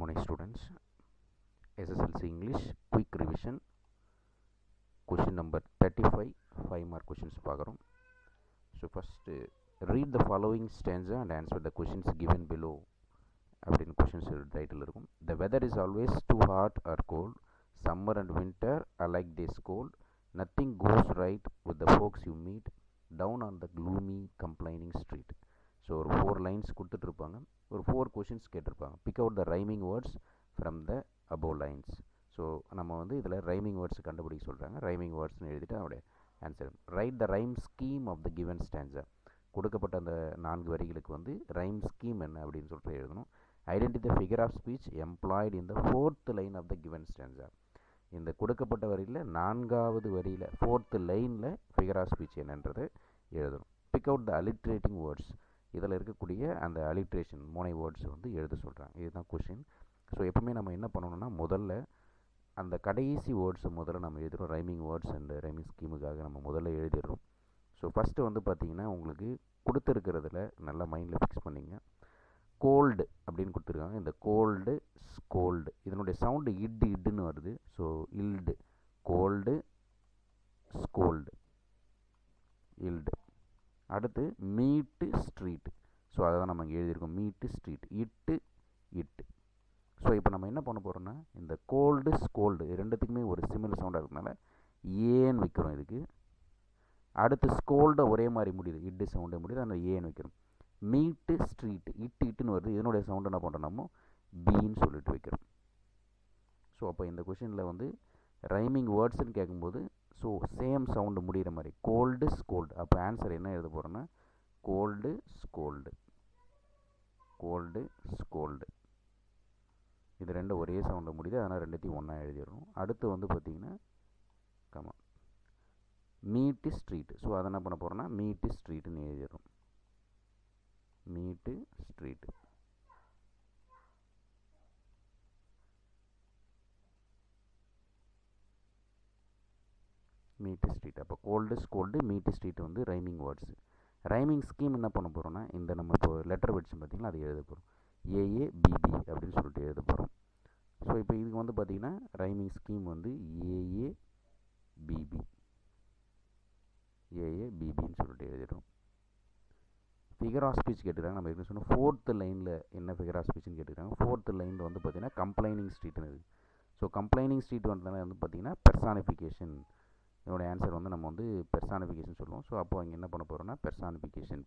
morning students. SSLC English quick revision question number 35 5 mark questions பார்க்குறோம். So first read the following stanza and answer the questions given below அப்படின்னு questions title இருக்கும். The weather is always too hot or cold. Summer and winter are like this cold. Nothing goes right with the folks you meet down on the gloomy complaining street. So ஒரு 4 lines கொடுத்துட்ருப்பாங்க, ஒரு 4 questions கேட்டிருப்பாங்க. Big out the rhyming words from the above lines. So நம்ம வந்து இதில் rhyming words கண்டுபிடிக்க சொல்கிறாங்க. Rhyming வேர்ட்ஸ்னு எழுதிட்டு அவருடைய answer. Write the rhyme scheme of the given stanza. கொடுக்கப்பட்ட அந்த 4 வரிகளுக்கு வந்து ரைம் ஸ்கீம் என்ன அப்படின்னு சொல்லிட்டு எழுதணும். Identify the figure of speech employed in the 4th line of the given stanza. இந்த கொடுக்கப்பட்ட வரியில் 4வது வரியில் 4th லைனில் ஃபிகர் ஆஃப் ஸ்பீச் என்னன்றதை எழுதணும். Pick out the alliterating words. இதில் இருக்கக்கூடிய அந்த அலிட்ரேஷன் மோனை வேர்ட்ஸ் வந்து எழுத சொல்கிறாங்க. இதுதான் கொஷின். ஸோ எப்பவுமே நம்ம என்ன பண்ணணும்னா முதல்ல அந்த கடைசி வேர்ட்ஸை முதல்ல நம்ம எழுதுகிறோம். ரைமிங் வேர்ட்ஸ் அண்ட் ரைமிங் ஸ்கீமுக்காக நம்ம முதல்ல எழுதிடுறோம். ஸோ ஃபஸ்ட்டு வந்து பார்த்திங்கன்னா உங்களுக்கு கொடுத்துருக்கிறதுல நல்லா மைண்டில் ஃபிக்ஸ் பண்ணிங்க. கோல்டு அப்படின்னு கொடுத்துருக்காங்க. இந்த கோல்டு ஸ்கோல்டு இதனுடைய சவுண்டு இட்டுன்னு வருது. ஸோ இல்டு கோல்டு ஸ்கோல்டு இல்டு. அடுத்து மீட்டு ஸ்ட்ரீட். ஸோ அதை தான் நம்ம இங்கே எழுதியிருக்கோம். மீட்டு ஸ்ட்ரீட் இட்டு. ஸோ இப்போ நம்ம என்ன பண்ண போகிறோம்னா இந்த கோல்டு ஸ்கோல்டு ரெண்டுத்துக்குமே ஒரு சிமிலர் சவுண்டாக இருக்கிறதுனால ஏன்னு வைக்கிறோம் இதுக்கு. அடுத்து ஸ்கோல்டை ஒரே மாதிரி முடியுது, இட்டு சவுண்டே முடியுது, அதனால் ஏன்னு வைக்கிறோம். மீட்டு ஸ்ட்ரீட் இட்டுன்னு வருது, இதனுடைய சவுண்டு என்ன பண்ணுறோம் நம்ம பீன்னு சொல்லிட்டு வைக்கிறோம். ஸோ அப்போ இந்த கொஷினில் வந்து ரைமிங் வேர்ட்ஸ்ன்னு கேட்கும்போது ஸோ சேம் சவுண்டு முடிகிற மாதிரி கோல்டு ஸ்கோல்டு. அப்போ ஆன்சர் என்ன எழுத போகிறோன்னா கோல்டு ஸ்கோல்டு இது ரெண்டும் ஒரே சவுண்டு முடியுது, அதனால் ரெண்டுத்தையும் ஒன்றா எழுதிடணும். அடுத்து வந்து பார்த்திங்கன்னா மீட்டு ஸ்ட்ரீட். ஸோ அதை என்ன பண்ண போகிறோன்னா மீட்டு ஸ்ட்ரீட்டுன்னு எழுதிடுறோம். மீட்டு ஸ்ட்ரீட்டு. மீட்டு ஸ்ட்ரீட். அப்போ கோல்டு ஸ்கோல்டு மீட்டு ஸ்ட்ரீட் வந்து ரைமிங் வேர்ட்ஸு. ரைமிங் ஸ்கீம் என்ன பண்ண போகிறோன்னா இந்த நம்ம இப்போ லெட்டர் வச்சு பார்த்திங்கன்னா அதை எழுத போகிறோம். ஏஏபிபி அப்படின்னு சொல்லிட்டு எழுத போகிறோம். ஸோ இப்போ இதுக்கு வந்து பார்த்திங்கன்னா ரைமிங் ஸ்கீம் வந்து ஏஏபிபின்னு சொல்லிட்டு எழுதிடுறோம். ஃபிகர் ஆஃப் ஸ்பீச் கேட்டுக்கிறாங்க. நம்ம எப்படி சொன்னோம் 4th லைனில் என்ன ஃபிகர் ஆஃப் ஸ்பீச்னு கேட்டுக்கிறாங்க. 4th லைனில் வந்து பார்த்திங்கன்னா கம்ப்ளைனிங் ஸ்ட்ரீட்னு இருக்குது. ஸோ கம்ப்ளைனிங் ஸ்ட்ரீட் வந்ததுனால வந்து பார்த்திங்கன்னா பெர்சானிஃபிகேஷன். இதோட ஆன்சர் வந்து நம்ம வந்து பெர்சானிஃபிகேஷன் சொல்லுவோம். ஸோ அப்போ அங்கே என்ன பண்ண போகிறோம்னா பெர்சானிஃபிகேஷன்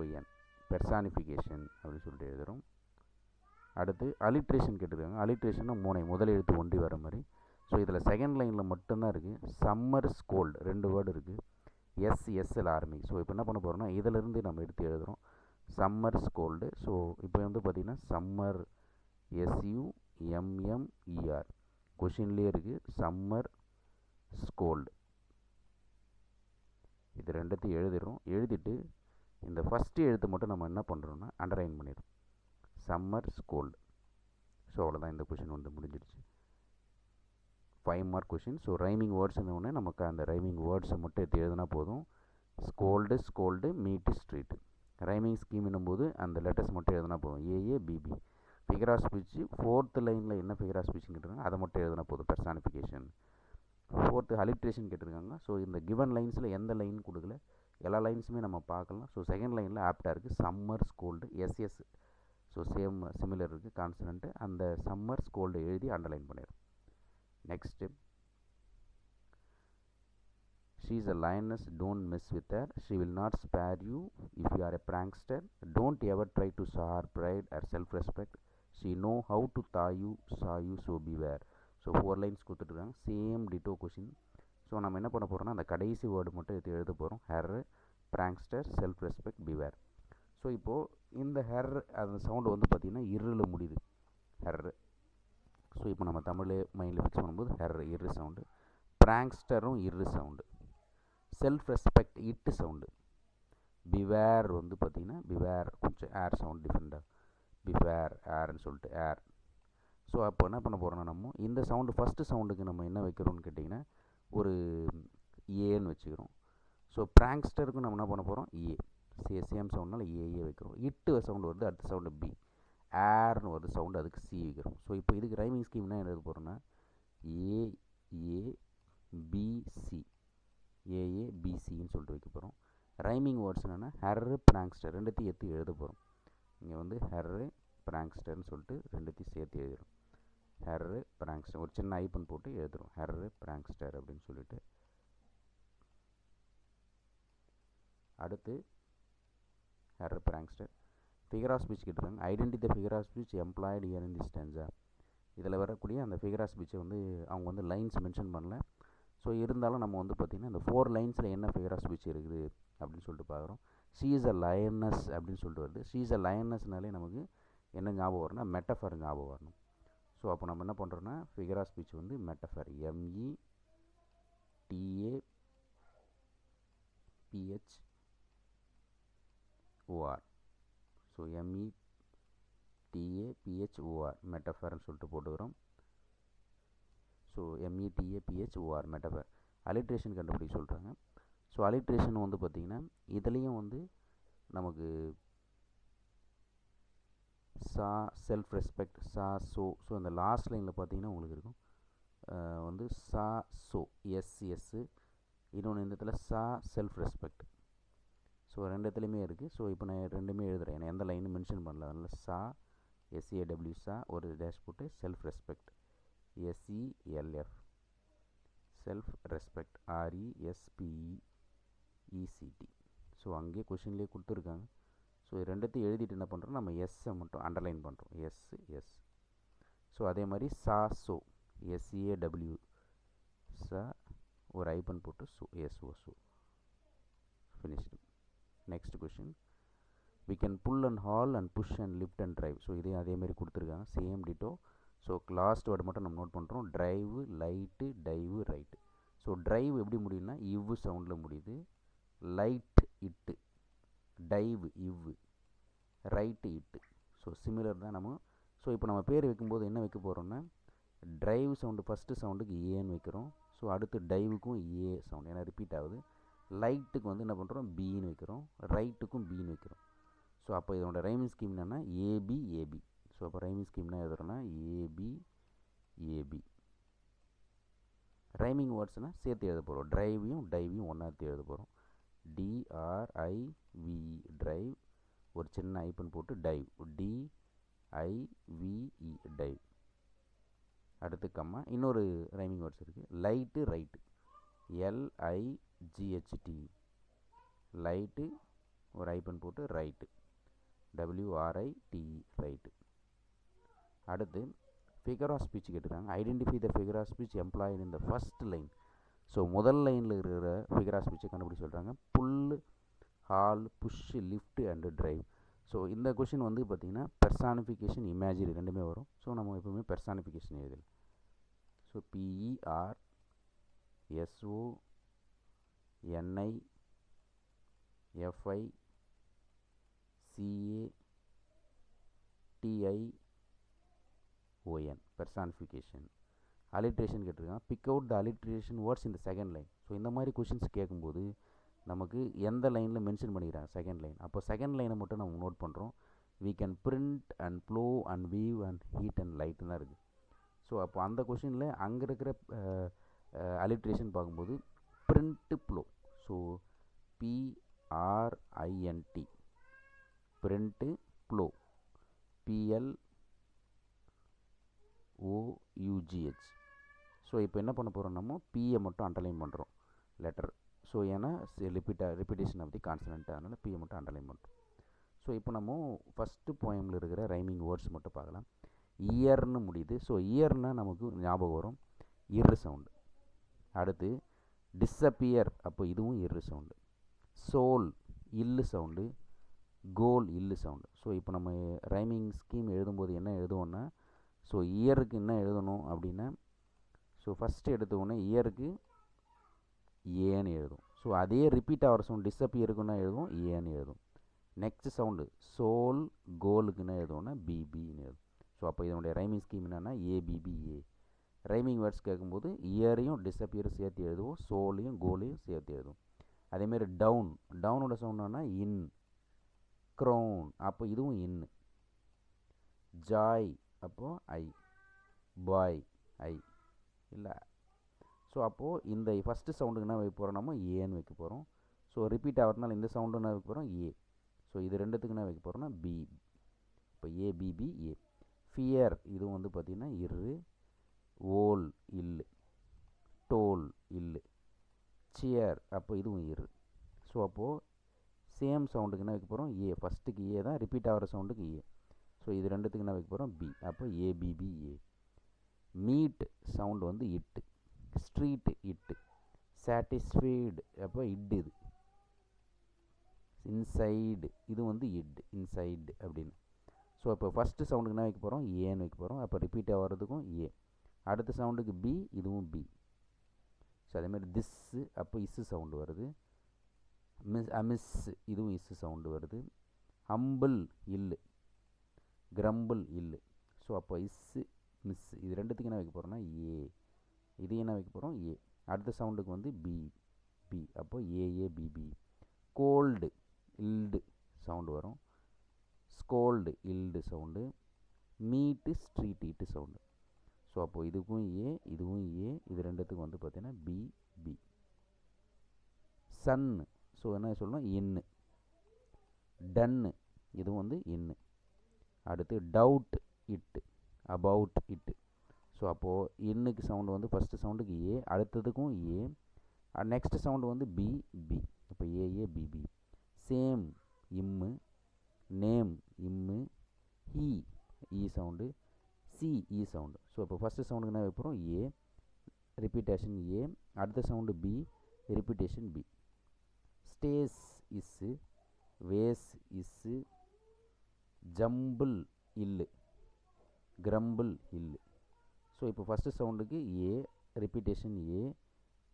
PRSONIFICATION பெர்சானிஃபிகேஷன் அப்படின்னு சொல்லிட்டு எழுதுகிறோம். அடுத்து அலிட்ரேஷன் கேட்டுருக்காங்க. அலிட்ரேஷன்னா முதல் எழுத்து ஒன்றி வர மாதிரி. ஸோ இதில் செகண்ட் லைனில் மட்டும்தான் இருக்குது. சம்மர் ஸ்கோல்டு 2 வேர்டு இருக்குது. S L army. ஸோ இப்போ என்ன பண்ண போகிறோம்னா இதிலிருந்து நம்ம எடுத்து எழுதுகிறோம் சம்மர் ஸ்கோல்டு. ஸோ இப்போ வந்து பார்த்திங்கன்னா சம்மர் SUMMER கொஷின்லேயே இருக்குது சம்மர் ஸ்கோல்டு. இது ரெண்டுத்தையும் எழுதிடுறோம். எழுதிட்டு இந்த ஃபஸ்ட்டு எழுத்து மட்டும் நம்ம என்ன பண்ணுறோன்னா அண்டர்லைன் பண்ணிடுறோம் சம்மர் ஸ்கோல்டு. ஸோ அவ்வளோதான், இந்த கொஷின் வந்து முடிஞ்சிடுச்சு. 5 மார்க் கொஷின். ஸோ ரைமிங் வேர்ட்ஸ்னு நமக்கு அந்த ரைமிங் வேர்ட்ஸை மட்டும் எடுத்து எழுதுனா போதும். ஸ்கோல்டு மீட்டு ஸ்ட்ரீட். ரைமிங் ஸ்கீம்னும் போது அந்த லெட்டர்ஸ் மட்டும் எழுதுனா போதும். AABB. Figure of speech 4th லைனில் என்ன ஃபிகர் ஆஃப் ஸ்பீச்னு கேட்டிருக்காங்க அதை மட்டும் எழுதுனா போதும் பெர்சானிஃபிகேஷன். 4th அலிட்ரேஷன் கேட்டிருக்காங்க. ஸோ இந்த கிவன் லைன்ஸில் எந்த லைன் கொடுக்கல, எல்லா லைன்ஸுமே நம்ம பார்க்கலாம். ஸோ செகண்ட் லைனில் ஆப்டாக இருக்குது summer scold SS. So similar இருக்குது கான்சனண்ட்டு. அந்த சம்மர் ஸ்கோல்டு எழுதி அண்டர்லைன் பண்ணிடுறோம். Next she is a lioness, don't mess with her, she will not spare you if you are a prankster, don't ever try to saw her pride or self-respect, she know how to saw you so beware. So 4 lines கொடுத்துட்ருக்காங்க. Same ditto question. So நம்ம என்ன பண்ண போகிறோம்னா அந்த கடைசி word மட்டும் எடுத்து எழுத போகிறோம். Her prankster self respect beware. So இப்போது இந்த ஹெர் அந்த சவுண்டு வந்து பார்த்திங்கன்னா இருளில் முடியுது ஹெர். ஸோ இப்போ நம்ம தமிழ் மைண்டில் ஃபிக்ஸ் பண்ணும்போது ஹெர் இரு சவுண்டு, பிராங்க்ஸ்டரும் இரு சவுண்டு, செல்ஃப் ரெஸ்பெக்ட் இட்டு சவுண்டு, பிவேர் வந்து பார்த்திங்கன்னா பிவேர் கொஞ்சம் ஏர் சவுண்ட் டிஃப்ரெண்ட்டாக பிவேர் ஏர்ன்னு சொல்லிட்டு ஏர். ஸோ அப்போ என்ன பண்ண போகிறோம்னா நம்ம இந்த சவுண்டு ஃபஸ்ட்டு சவுண்டுக்கு நம்ம என்ன வைக்கிறோம்னு கேட்டிங்கன்னா ஒரு ஏன்னு வச்சுக்கிறோம். ஸோ ப்ராங்க்ஸ்டருக்கு நம்ம என்ன பண்ண போகிறோம் ஏ, சேம் சவுண்ட்னால ஏஏ வைக்கிறோம். இட்டு சவுண்டு வருது, அடுத்த சவுண்டு பி, ஏர்னு வருது சவுண்டு, அதுக்கு சி வைக்கிறோம். ஸோ இப்போ இதுக்கு ரைமிங் ஸ்கீம் என்ன எழுத போகிறோன்னா ஏஏபிசி, ஏஏபிசின்னு சொல்லிட்டு வைக்க போகிறோம். ரைமிங் வேர்ட்ஸ் என்னென்னா ஹெர்ரு ப்ராங்க்ஸ்டர், ரெண்டுத்தையும் எடுத்து எழுத போகிறோம். இங்கே வந்து ஹெர்ரு ப்ராங்க்ஸ்டர்னு சொல்லிட்டு ரெண்டுத்தையும் சேர்த்து எழுதுகிறோம். ஹெர்ரு ப்ராங்க்ஸ்டர் ஒரு சின்ன ஐப்பன் போட்டு எழுதுகிறோம், ஹெர்ரு ப்ராங்க்ஸ்டர் அப்படின்னு சொல்லிட்டு. அடுத்து ஹெர்ரு ப்ராங்க்ஸ்டர் ஃபிகர் ஆஃப் ஸ்பீச் கேட்டுருக்காங்க. Identify the figure of speech employed here in the stanza. இதில் வரக்கூடிய அந்த ஃபிகர் ஆஃப் ஸ்பீச்சை வந்து அவங்க வந்து லைன்ஸ் மென்ஷன் பண்ணல. ஸோ இருந்தாலும் நம்ம வந்து பார்த்திங்கன்னா இந்த 4 லைன்ஸில் என்ன ஃபிகர் ஆஃப் ஸ்பீச் இருக்குது அப்படின்னு சொல்லிட்டு பார்க்குறோம். ஷீ இஸ் அ லயனஸ் அப்படின்னு சொல்லிட்டு வருது. ஷீ இஸ் அ லயனஸ்னாலே நமக்கு என்ன ஞாபகம் வரும்னா மெட்டஃபர் ஞாபகம் வரணும். ஸோ அப்போ நம்ம என்ன பண்ணுறோன்னா ஃபிகர் ஆஃப் ஸ்பீச் வந்து மெட்டஃபர், METAPHOR. ஸோ METAPHOR மெட்டஃபர்னு சொல்லிட்டு போட்டுக்கிறோம். So METAPHOR metaphor. அலிட்ரேஷன் கண்டுபிடிக்க சொல்கிறாங்க. ஸோ அலிட்ரேஷன் வந்து பார்த்திங்கன்னா இதுலேயும் வந்து நமக்கு சா, செல்ஃப் ரெஸ்பெக்ட், சா, ஸோ அந்த லாஸ்ட் லைனில் பார்த்தீங்கன்னா உங்களுக்கு இருக்கும் வந்து சா, சோ, எஸ்ஸு, இன்னொன்று இந்த இடத்துல சா, செல்ஃப் ரெஸ்பெக்ட். ஸோ ரெண்டு இடத்துலையுமே இருக்குது. ஸோ இப்போ நான் ரெண்டுமே எழுதுகிறேன், ஏன்னா எந்த லைனும் மென்ஷன் பண்ணல. அதனால் சா, SAW சா, ஒரு டேஷ் போட்டு self respect, SELF self respect, RESPECT. So அங்கேயே கொஷின்லேயே கொடுத்துருக்காங்க. ஸோ ரெண்டுத்தையும் எழுதிட்டு என்ன பண்ணுறோம், நம்ம எஸ்ஸை மட்டும் அண்டர்லைன் பண்ணுறோம், எஸ். ஸோ அதே மாதிரி சா, சோ, SAW சா, ஒரு ஐப்பன் போட்டு so, SO, so. Finished. Next question, we can pull and haul and push and lift and drive. So இதே அதேமாதிரி கொடுத்துருக்காங்க, same ditto. So last word மட்டும் நம்ம நோட் பண்ணுறோம், drive, light, dive, right. So drive எப்படி முடியுதுன்னா இவ்வு சவுண்டில் முடியுது, லைட் இட்டு, டைவ் இவ்வு, ரைட்டு இட்டு. ஸோ சிமிலர் தான் நம்ம. ஸோ இப்போ நம்ம பேர் வைக்கும்போது என்ன வைக்க போகிறோம்னா ட்ரைவ் சவுண்டு ஃபஸ்ட்டு சவுண்டுக்கு ஏன்னு வைக்கிறோம். ஸோ அடுத்து டைவுக்கும் ஏ சவுண்ட், ஏன்னா ரிப்பீட் ஆகுது. லைட்டுக்கு வந்து என்ன பண்ணுறோம் பின்னு வைக்கிறோம், ரைட்டுக்கும் பின்னு வைக்கிறோம். ஸோ அப்போ இதோட ரைமிங் ஸ்கீம் என்னென்னா ஏபி. ஸோ அப்போ ரைமிங் ஸ்கீம்னா எழுதுறோன்னா ஏபி. ரைமிங் வேர்ட்ஸ்னால் சேர்த்து எழுத போகிறோம், ட்ரைவையும் டைவையும் ஒன்றா எடுத்து எழுத போகிறோம். DRIVE ட்ரைவ், ஒரு சின்ன ஐப்பன் போட்டு டைவ், DIVE டைவ். அடுத்து கம்மா, இன்னொரு ரைமிங் வேர்ட்ஸ் இருக்குது, லைட்டு, ரைட்டு, LIGHT லைட்டு, ஒரு ஐப்பன் போட்டு ரைட்டு, WRITE ரைட்டு. அடுத்து ஃபிகர் ஆஃப் ஸ்பீச் கேட்டுருக்காங்க. Identify the figure of speech employed in the first line. So முதல் லைனில் இருக்கிற ஃபிகர் ஆஃப் ஸ்பீச்சை கண்டுபிடிச்சி சொல்கிறாங்க. Pull, hall, push, lift and drive. So இந்த கொஷின் வந்து பார்த்திங்கன்னா பெர்சானிஃபிகேஷன், இமேஜினரி ரெண்டுமே வரும். ஸோ நம்ம எப்பவுமே பெர்சானிஃபிகேஷன் எழுதலாம். So PERSONIFICATION personification. அலிட்ரேஷன் கேட்டிருக்காங்க. பிக் அவுட் த அலிட்ரேஷன் வேர்ட்ஸ் இந்த செகண்ட் லைன். ஸோ இந்த மாதிரி கொஷின்ஸ் கேட்கும்போது நமக்கு எந்த லைனில் மென்ஷன் பண்ணிக்கிறாங்க செகண்ட் லைன், அப்போ செகண்ட் லைனை மட்டும் நம்ம நோட் பண்ணுறோம். we can print and plow and weave and heat and light தான் இருக்குது. ஸோ அப்போ அந்த கொஷினில் அங்கே இருக்கிற அலிட்ரேஷன் பார்க்கும்போது print plow, so PRINT, print plow, PLOUGH. So இப்போ என்ன பண்ண போகிறோம், நம்ம பியை மட்டும் அண்டர்லைன் பண்ணுறோம் லெட்டர். ஸோ ஏன்னா ரிப்பீட்டேஷன் ஆஃப் தி கான்சனன்ட், அதனால் பியை மட்டும் அண்டர்லைன் பண்ணுறோம். ஸோ இப்போ நம்ம ஃபஸ்ட்டு போயமில் இருக்கிற ரைமிங் வேர்ட்ஸ் மட்டும் பார்க்கலாம். இயர்னு முடியுது. ஸோ இயர்னால் நமக்கு ஞாபகம் வரும் இரு சவுண்டு. அடுத்து டிஸப்பியர், அப்போ இதுவும் இரு சவுண்டு. சோல் இல்லு சவுண்டு, கோல் இல்லு சவுண்டு. ஸோ இப்போ நம்ம ரைமிங் ஸ்கீம் எழுதும்போது என்ன எழுதுவோன்னா, ஸோ இயருக்கு என்ன எழுதணும் அப்படின்னா, ஸோ ஃபஸ்ட்டு எடுத்தோடனே இயருக்கு ஏன்னு எழுதும். ஸோ அதே ரிப்பீட் ஆகிற சவுண்ட் டிஸப்பியருக்குன்னா எழுதுவோம் ஏன்னு எழுதும். நெக்ஸ்ட் சவுண்டு சோல், கோலுக்குன்னா எழுதுவோன்னா பிபின்னு எழுதும். ஸோ அப்போ இதனுடைய ரைமிங் ஸ்கீம் என்னென்னா ஏபிபிஏ. ரைமிங் வேர்ட்ஸ் கேட்கும்போது இயரையும் டிஸப்பியரும் சேர்த்து எழுதுவோம், சோலையும் கோலையும் சேர்த்து எழுதுவோம். அதேமாரி டவுன், டவுனோட சவுண்டுனா இன். க்ரௌன், அப்போ இதுவும் இன். ஜாய், அப்போது ஐ. பாய், ஐ இல்லை. ஸோ அப்போது இந்த ஃபஸ்ட்டு சவுண்டுக்கு என்ன வைக்க போகிறோம், நம்ம ஏன்னு வைக்க போகிறோம். ஸோ ரிப்பீட் ஆகிறதுனால இந்த சவுண்டு என்ன வைக்க போகிறோம், ஏ. ஸோ இது ரெண்டுத்துக்கு என்ன வைக்க போகிறோம்னா பி. இப்போ ஏபிபி ஏ. ஃபியர், இதுவும் வந்து பார்த்திங்கன்னா இரு. ஓல், இல்லு. டோல், இல்லு. சியர், அப்போ இதுவும் இரு. ஸோ அப்போது சேம் சவுண்டுக்கு என்ன வைக்க போகிறோம், ஏ. ஃபஸ்ட்டுக்கு ஏ தான், ரிப்பீட் ஆகிற சவுண்டுக்கு ஏ. ஸோ இது ரெண்டுத்துக்கு என்ன வைக்க போகிறோம், பி. அப்போ ஏபிபி ஏ. மீட் சவுண்டு வந்து இட்டு. ஸ்ட்ரீட்டு, இட்டு. சாட்டிஸ்ஃபைடு, அப்போ இட். இது இன்சைடு, இது வந்து இட், இன்சைடு அப்படின்னு. ஸோ இப்போ ஃபஸ்ட்டு சவுண்டுக்கு என்ன வைக்க போகிறோம், ஏன்னு வைக்க போகிறோம். அப்போ ரிப்பீட் ஆகிறதுக்கும் ஏ. அடுத்த சவுண்டுக்கு பி, இதுவும் பி. ஸோ அதேமாதிரி திஸ்ஸு, அப்போ இஸ்ஸு சவுண்டு வருது. மிஸ், இதுவும் இஸ்ஸு சவுண்டு வருது. ஹம்பிள், இல்லு. கிரம்பிள், இல்லு. ஸோ அப்போ இஸ்ஸு, மிஸ், இது ரெண்டுத்துக்கு என்ன வைக்க போகிறோம்னா ஏ. இது என்ன வைக்க போகிறோம், ஏ. அடுத்த சவுண்டுக்கு வந்து பி, பி. அப்போ ஏஏபிபி. கோல்டு, இல்டு சவுண்டு வரும். ஸ்கோல்டு, இல்டு சவுண்டு. மீட்டு, ஸ்ட்ரீட், இட்டு சவுண்டு. ஸோ அப்போது இதுக்கும் ஏ, இதுவும் ஏ. இது ரெண்டுத்துக்கும் வந்து பார்த்தீங்கன்னா பி, பி. சன்னு, ஸோ என்ன சொல்லணும், இன்னு. டன்னு, இதுவும் வந்து இன்னு. அடுத்து டவுட், இட்டு. அபவுட், இட்டு. ஸோ அப்போது இன்னுக்கு சவுண்டு வந்து ஃபஸ்ட்டு சவுண்டுக்கு ஏ, அடுத்ததுக்கும் ஏ. நெக்ஸ்ட்டு சவுண்டு வந்து பி, பி. இப்போ ஏஏ பிபி. சேம், இம்மு. நேம், இம்மு. ஹீ, இ சவுண்டு. சி, இ சவுண்டு. ஸோ இப்போ ஃபஸ்ட்டு சவுண்டுக்கு என்ன வைப்போம், ஏ. Repetition A. அடுத்த sound B, repetition B. Stays, இஸ்ஸு. வேஸ், இஸ்ஸு. ஜம்பிள், இல்லு. கிரம்பிள், இல்லு. ஸோ இப்போ ஃபஸ்ட்டு சவுண்டுக்கு A, repetition A.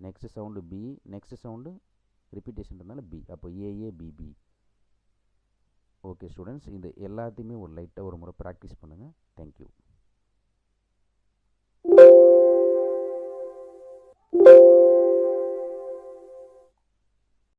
Next sound B, next sound ரிப்பீட்டேஷன்றதுனால பி. அப்போ ஏஏபிபி. ஓகே ஸ்டூடெண்ட்ஸ், இந்த எல்லாத்தையுமே ஒரு லைட்டாக ஒரு முறை ப்ராக்டிஸ் பண்ணுங்கள். தேங்க்யூ.